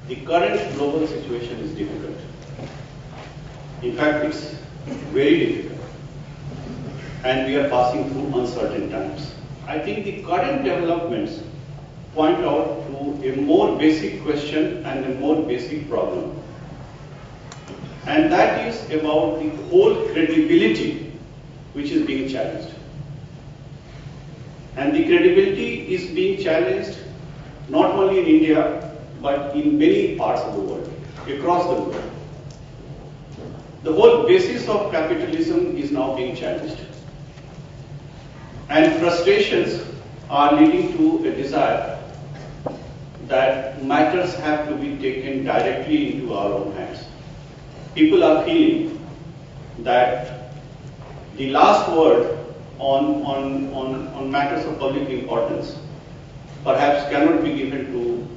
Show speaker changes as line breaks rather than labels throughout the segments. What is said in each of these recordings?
the current global situation is difficult. In fact, it's very difficult. And we are passing through uncertain times. I think the current developments point out to a more basic question and a more basic problem. And that is about the whole credibility which is being challenged. And the credibility is being challenged not only in India, but in many parts of the world, across the world. The whole basis of capitalism is now being challenged. And frustrations are leading to a desire that matters have to be taken directly into our own hands. People are feeling that the last word on matters of public importance perhaps cannot be given to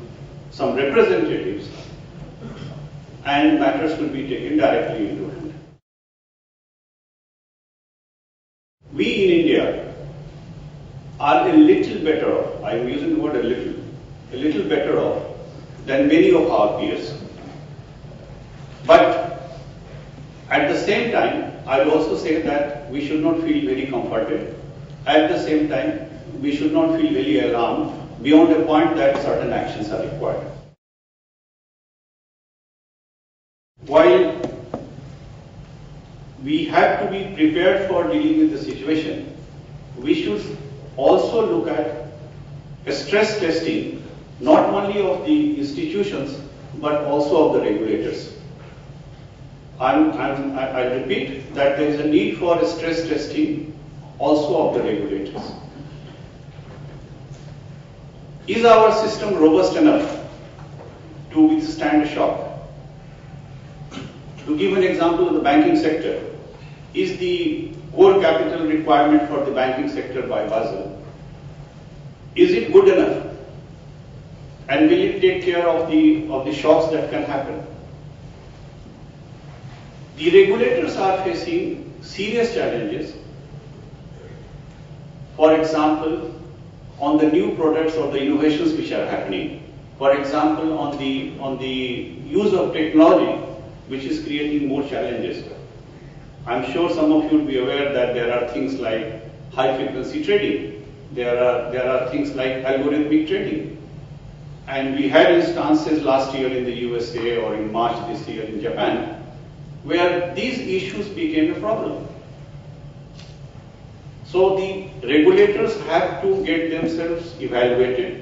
some representatives, and matters should be taken directly into hand. We in India are a little better off, I am using the word a little better off than many of our peers. But at the same time, I would also say that we should not feel very comforted. At the same time, we should not feel very alarmed beyond a point that certain actions are required. While we have to be prepared for dealing with the situation, we should also look at a stress testing not only of the institutions but also of the regulators. I repeat that there is a need for a stress testing also of the regulators. Is our system robust enough to withstand a shock? To give an example of the banking sector, is the core capital requirement for the banking sector by Basel, is it good enough? And will it take care of the shocks that can happen? The regulators are facing serious challenges. For example, on the new products or the innovations which are happening. For example, on the use of technology, which is creating more challenges. I'm sure some of you will be aware that there are things like high frequency trading. There are things like algorithmic trading. And we had instances last year in the USA or in March this year in Japan, where these issues became a problem. So the regulators have to get themselves evaluated